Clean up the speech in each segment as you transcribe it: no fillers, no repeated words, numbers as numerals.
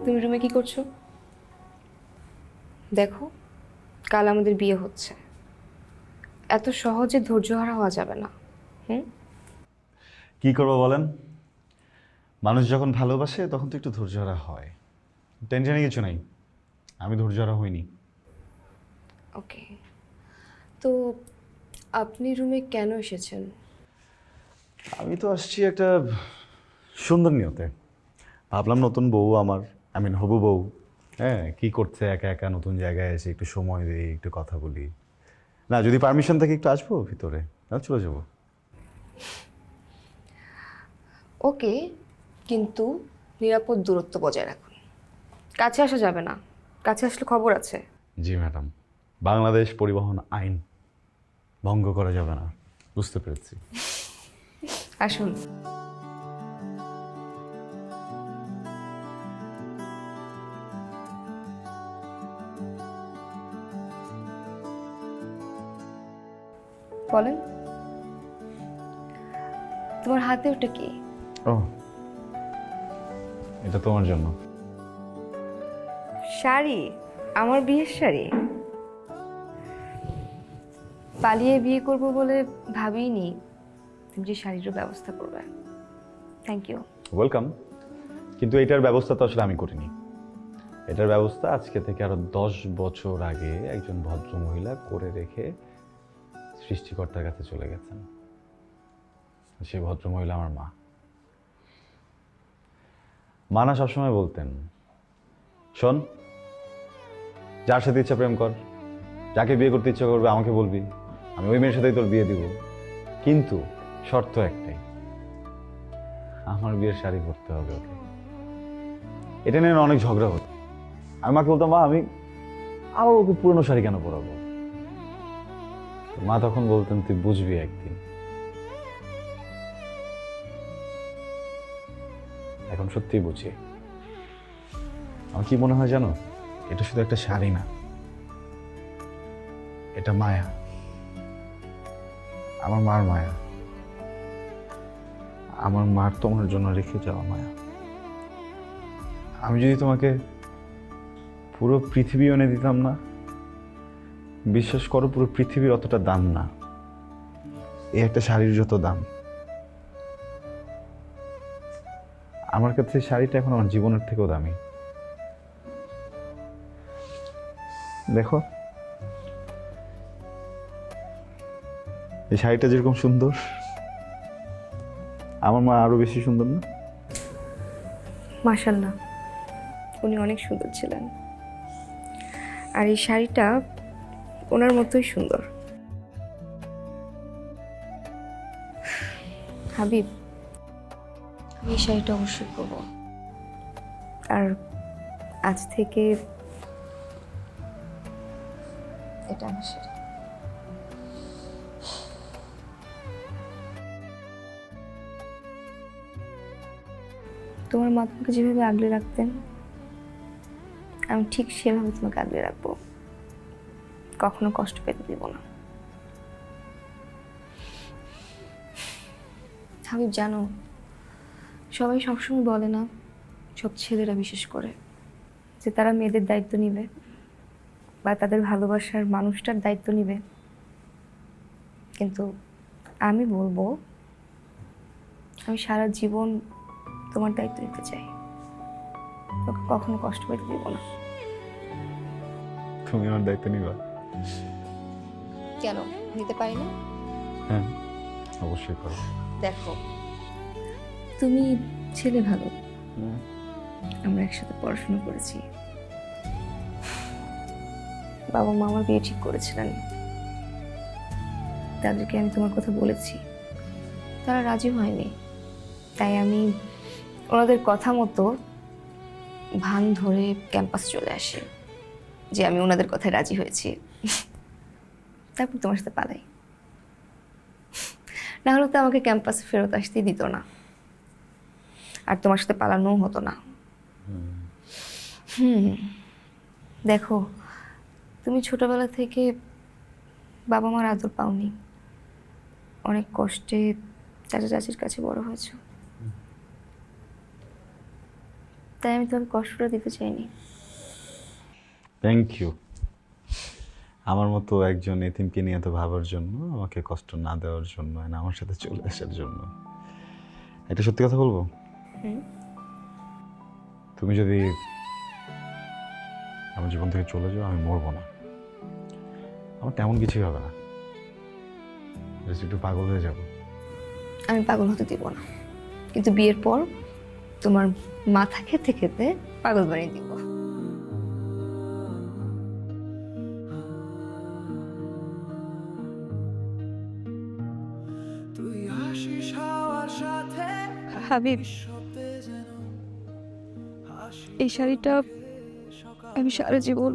তুমি রুমে কি করছো? দেখো, কাল আমাদের বিয়ে হচ্ছে। এত সহজে ধৈর্যহারা হওয়া যাবে না। হুম। কি করবো বলেন? মানুষ যখন ভালোবাসে তখন তো একটু ধৈর্যহারা হয়। টেনশনে কিছু নাই, আমি ধৈর্যহারা হইনি। ওকে, তো আপনি রুমে কেন এসেছেন? আমি তো আসছি একটা সুন্দর নিয়তে। ভাবলাম নতুন বউ আমার, হবু বউ, হ্যাঁ, কি করছে একা একা নতুন জায়গায় এসে একটু সময় দিই, একটু কথা বলি। না, যদি পারমিশন থাকে একটু আসবো ভিতরে, না চলে যাবো। ওকে, কিন্তু নিরাপদ দূরত্ব বজায় রাখুন। কাছে আসা যাবে না, কাছে আসলে খবর আছে। জি ম্যাডাম, বাংলাদেশ পরিবহন আইন ভঙ্গ করা যাবে না, বুঝতে পেরেছি। আসুন। বলেন, তোমার হাতে ওটা কি? ও, এটা তোমার জন্য। শাড়ি? আমার বিয়ের শাড়ি? পালিয়ে বিয়ে করব বলে ভাবিনি তুমি যে শাড়ির ব্যবস্থা করবে। Thank you. ওয়েলকাম। কিন্তু এটার ব্যবস্থা তো আসলে আমি করিনি। এটার ব্যবস্থা আজকে থেকে আরো 10 বছর আগে একজন ভদ্র মহিলা করে রেখে সৃষ্টিকর্তার কাছে চলে গেছেন। সেই ভদ্র মহিলা আমার মা। মা না সবসময় বলতেন, শোন, যার সাথে ইচ্ছা প্রেম কর, যাকে বিয়ে করতে ইচ্ছা করবে আমাকে বলবি, আমি ওই মেয়ের সাথেই তোর বিয়ে দিব, কিন্তু শর্ত একটাই, আমার বিয়ের শাড়ি পরতে হবে ওকে। এটা নিয়ে না অনেক ঝগড়া হতো। আমি মাকে বলতাম, মা আমি আবার ওকে পুরনো শাড়ি কেন পরাবো? মা তখন বলতেন, তুই বুঝবি একদিন। এখন সত্যিই বুঝি। আমার কি মনে হয় জানো, এটা শুধু একটা শাড়ি না, এটা মায়া, আমার মার মায়া, আমার মার তোমার জন্য রেখে যাওয়া মায়া। আমি যদি তোমাকে পুরো পৃথিবী এনে দিতাম না, বিশ্বাস করো পুরো পৃথিবীর অতটা দাম না এই একটা শাড়ির যত দাম। আমার কাছে শাড়িটা এখন আমার জীবনের থেকেও দামি। দেখো, এই শাড়িটা যেরকম সুন্দর, আমার মা আরো বেশি সুন্দর না? মাশাল্লাহ, উনি অনেক সুন্দর ছিলেন। আর এই শাড়িটা ওনার মতোই সুন্দর। হাবিব, আমি এই শাড়িটা অবশ্যই পরবো। আর আজ থেকে এটা আমার শাড়ি। তোমার মা তোমাকে যেভাবে আগলে রাখতেন, আমি ঠিক সেভাবে তোমাকে আগলে রাখবো। কখনো কষ্ট পেতে দেব না। হাবিব, জানো, সবাই সবসময় বলে না, সব ছেলেরা বিশেষ করে, যে তারা মেয়েদের দায়িত্ব নিবে বা তাদের ভালোবাসার মানুষটার দায়িত্ব নিবে। কিন্তু আমি বলবো, আমি সারা জীবন তোমার দায়িত্ব নিতে চাই। তোকে কখনো কষ্ট পেতে দেব না। তুমি আমার দায়িত্ব নিবা? কেন নিতে পারি না? হ্যাঁ, অবশ্যই করো। দেখো, তুমি ছেলে ভালো, আমরা একসাথে পড়াশোনা করেছি, বাবা মা আমার বিয়ে ঠিক করেছিলেন, তাদেরকে আমি তোমার কথা বলেছি, তারা রাজি হয়নি। তাই আমি ওনাদের কথা মতো ভান ধরে ক্যাম্পাস চলে আসি যে আমি ওনাদের কথায় রাজি হয়েছি। তারপর তোমার সাথে পালাই। না হলে তো আমাকে ক্যাম্পাসে ফেরত আসতেই দিত না, আর তোমার সাথে পালানোও হতো না। দেখো, তুমি ছোটবেলা থেকে বাবা মার আদর পাওনি, অনেক কষ্টে চাচা চাচির কাছে বড় হয়েছো। তাই আমি তোমাকে কষ্টটা দিতে চাইনি। থ্যাংক ইউ আমার মতো একজন এতিমকে নিয়ে এত ভাবার জন্য, আমাকে কষ্ট না দেওয়ার জন্য, আর আমার সাথে চলে আসার জন্য। একটা সত্যি কথা বলবো, তুমি যদি আমার জীবন থেকে চলে যাও, আমি মরবো না। আমার তেমন কিছুই হবে না, জাস্ট একটু পাগল হয়ে যাব। আমি পাগল হতে দিব না, কিন্তু বিয়ের পর তোমার মাথা খেতে খেতে পাগল বানিয়ে দিব। হাবিব, এই শাড়িটা আমি সারা জীবন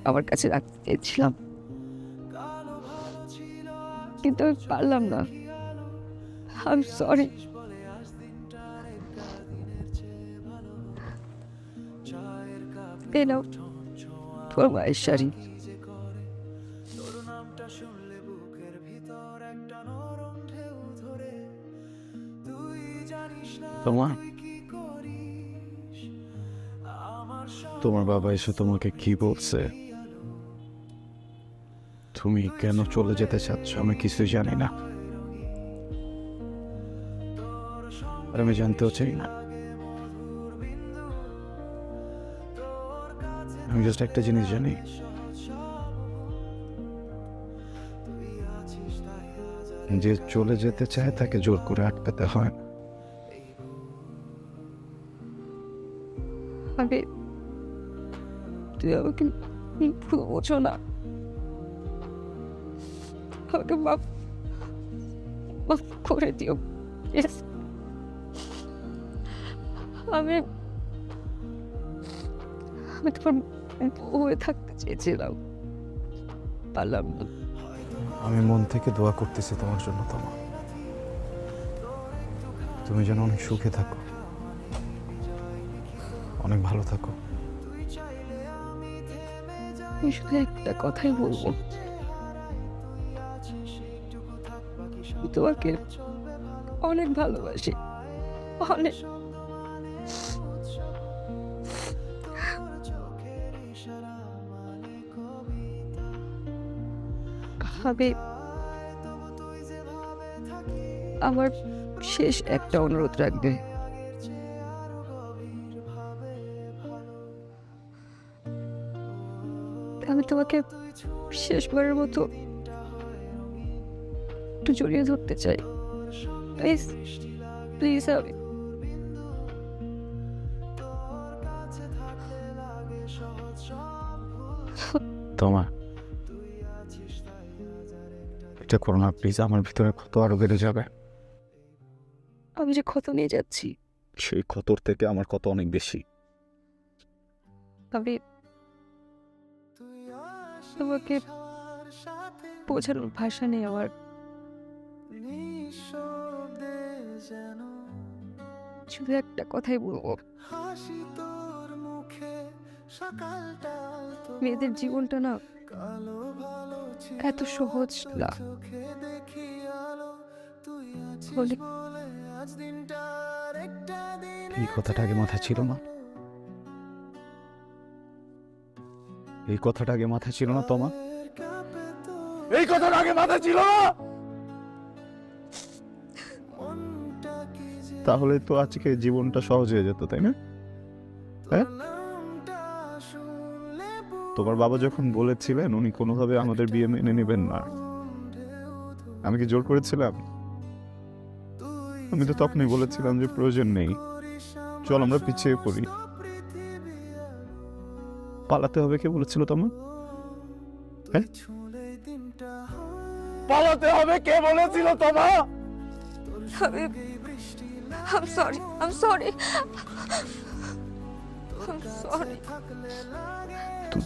আমার কাছে রাখতে চেয়েছিলাম, কিন্তু আমি পারলাম না। I am sorry. এই নাও তোমার মায়ের শাড়ি। তোমার বাবা এসে তোমাকে কি বলছে? তুমি কেন চলে যেতে চাচ্ছ আমি কিছুই জানি না, আর আমি জানতেও চাই না। আমি জাস্ট একটা জিনিস জানি, যে চলে যেতে চায় তাকে জোর করে আটকাতে হয়। হাবিব, তুই আমাকে ভুল বোঝো না। আমাকে মাফ মাফ করে দিও। Yes. আমি আমি তোমার বউ হয়ে থাকতে চেয়েছিলাম, পারলাম না। আমি মন থেকে দোয়া করতেছি তোমার জন্য। তুমি যেন অনেক সুখে থাকো, অনেক ভালো থাকো। আমি শুধু একটা কথাই বলবো, আমি তোমাকে অনেক ভালোবাসি, অনেক। হাবিব, আমার শেষ একটা অনুরোধ রাখবে। আমি তোমাকে শেষবারের মতো একটু জড়িয়ে ধরতে চাই, প্লিজ প্লিজ। আমি তোমার এটা করো না প্লিজ, আমার ভিতরে ক্ষত আরো বেড়ে যাবে। আমি যে ক্ষত নিয়ে যাচ্ছি, সেই ক্ষতর থেকে আমার ক্ষত অনেক বেশি। আমি তোমাকে বোঝানোর ভাষা নেই আমার। শুধু একটা কথাই বলবো, মেয়েদের জীবনটা না এত সহজ না। এই কথাটা আগে মাথায় ছিল না, এই কথাটা আগে মাথায় ছিল না তোমার, এই কথাটা আগে মাথায় ছিল না। তাহলে তো আজকে জীবনটা সহজ হয়ে যেত, তাই না? হ্যাঁ, তোমার বাবা যখন বলেছিলেন উনি কোনোভাবে আমাদের বিয়ে মেনে নেবেন না, আমি কি জোর করেছিলাম? আমি তো তখনই বলেছিলাম যে প্রয়োজন নেই, চল আমরা পিছিয়ে পড়ি। পালাতে হবে কে বলেছিল তোমার? হ্যাঁ, পালাতে হবে কে বলেছিল তোমার? I'm sorry, I'm sorry, I'm sorry.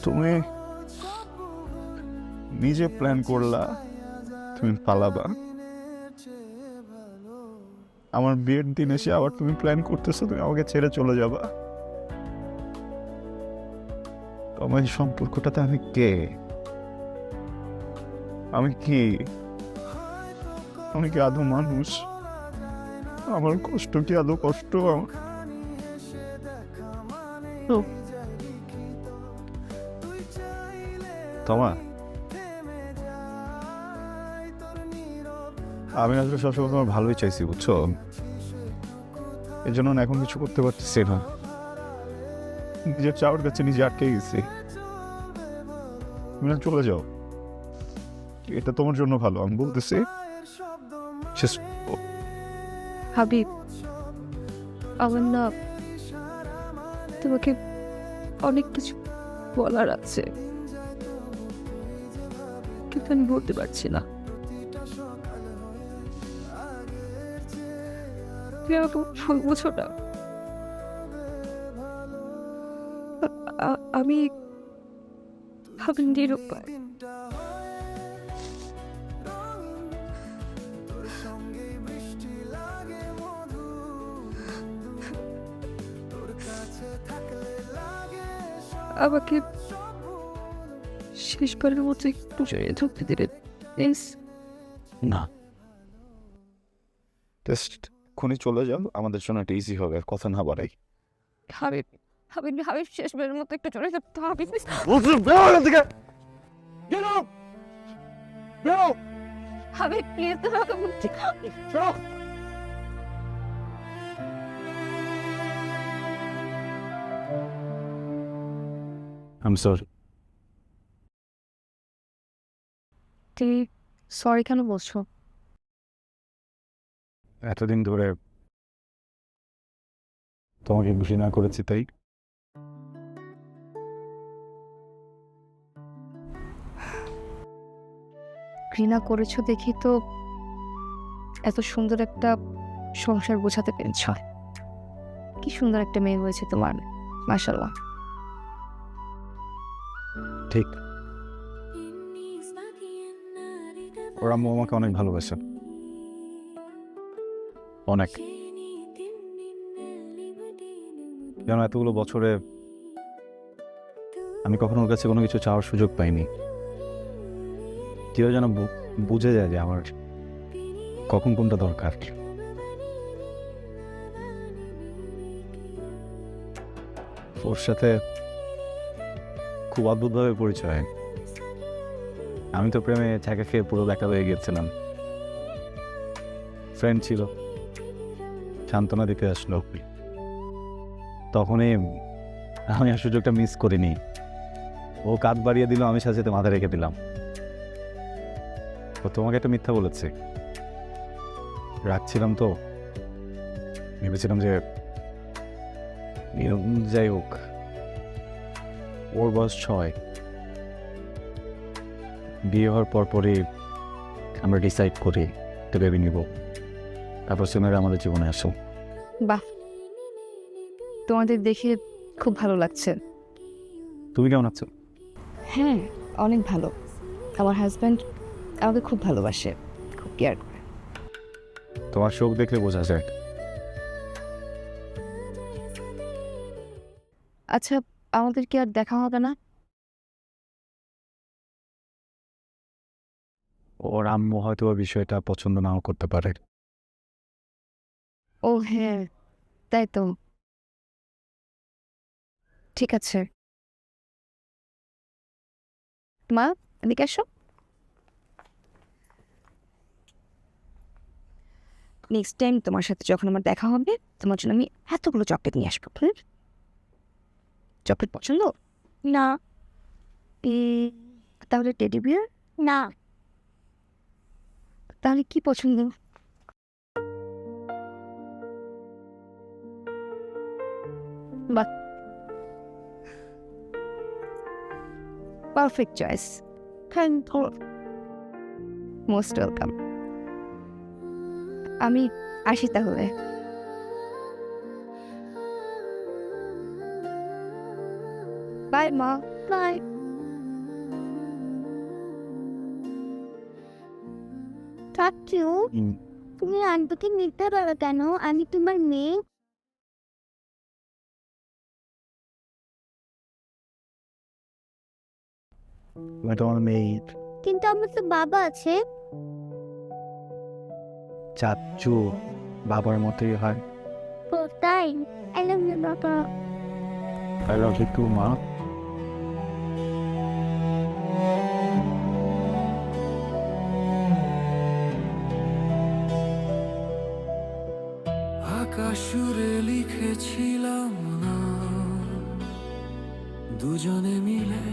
তুমি নিজে প্ল্যান করলা তুমি পালাবা, আমার বিয়ের দিন এসে আবার তুমি প্ল্যান করতেছো তুমি আমাকে ছেড়ে চলে যাবা। তোমার এই সম্পর্কটাতে আমি কে? আমি কি আদৌ মানুষ? আমার কষ্ট কি আদৌ কষ্ট? তো তোমা, আমি আসলে সবসময় তোমার ভালোই চাইছি, বুঝছো? এর জন্য না এখন কিছু করতে পারতেছি না। নিজের চাওয়ার কাছে নিজে আটকে গেছি। তুমি না চলে যাও, এটা তোমার জন্য ভালো, আমি বলতেছি। Just হাবিব, আমার না তোমাকে অনেক কিছু বলার আছে, কিন্তু আমি বলতে পারছি না। তুমি আমাকে ভুল বুঝো না। আমি আমি নিরুপায়। আমাকে শেষবারের মতো একটু জড়িয়ে ধরতে দিলে প্লিজ। না, জাস্ট এক্ষুনি চলে যাও, আমাদের জন্য একটা ইজি হবে, আর কথা না বাড়াই। হাবিব, হাবিব, হাবিব, শেষবারের মতো একটু জড়িয়ে ধরতে হবে প্লিজ। হাবিব প্লিজ, তোমাকে বলছি। I'm sorry. তুমি সরি কেন বলছো? এতদিন ধরে তোমাকে ঘৃণা করেছি, তাই ঘৃণা করেছো দেখি তো এত সুন্দর একটা সংসার বোঝাতে পেরেছ। কি সুন্দর একটা মেয়ে হয়েছে তোমার, মাশাআল্লাহ। ঠিক। ওর আম্মু আমাকে অনেক ভালোবাসে, অনেক। যেন এতগুলো বছরে আমি কখনো ওর কাছে কোনো কিছু চাওয়ার সুযোগ পাইনি। কেউ যেন বুঝে যায় যে আমার কখন কোনটা দরকার। ওর সাথে খুব অদ্ভুতভাবে পরিচয়। আমি তো প্রেমে ছ্যাঁকা খেয়ে পুরো ব্যাকা হয়ে গিয়েছিলাম। ফ্রেন্ড ছিল, সান্ত্বনা দিতে আসলো, তখনই আমি আর সুযোগটা মিস করিনি। ও কাঁধ বাড়িয়ে দিল, আমি সাথে সাথে মাথা রেখে দিলাম। ও তোমাকে একটা মিথ্যা বলেছে, রাখছিলাম তো, ভেবেছিলাম যে যাই হোক। ওর বয়স 6, বিয়ে হওয়ার পরপরই আমরা ডিসাইড করি একটা বেবি নিব, তারপর সেমেরা আমাদের জীবনে আসো। বাহ, তোমাদের দেখে খুব ভালো লাগছে। তুমি কেমন আছো? হ্যাঁ, অনেক ভালো। আমার হাজব্যান্ড আমাকে খুব ভালোবাসে, খুব কেয়ার করে। তোমার শোক দেখলে বোঝা যায়। আচ্ছা, আমাদের কি আর দেখা হবে না? ওর আম্মু হয়তো ওই বিষয়টা পছন্দ নাও করতে পারে। ও হ্যাঁ, তাই তো। ঠিক আছে মা, এদিকে আসো। নেক্সট টাইম তোমার সাথে যখন আমার দেখা হবে, তোমার জন্য আমি এতগুলো চকলেট নিয়ে আসবো। চকলেট পছন্দ না? তাহলে টেডি বিয়ার না? তাহলে কি পছন্দ? বাহ, perfect choice. Thank you, most welcome. আমি আসি তাহলে। বাই মা, বাই। চাচু, তুমি আন্টুকে নিতে পারো কেন? আমি তোমার মেয়ে। তোমার মেয়ে কিন্তু আমার তো বাবা আছে। চাচু বাবার মতোই হয়। ও তাই? আই লাভ ইউ বাবা। আই লাভ ইউ টু মা। আকাশুরে লিখেছিলাম না দুজনে মিলে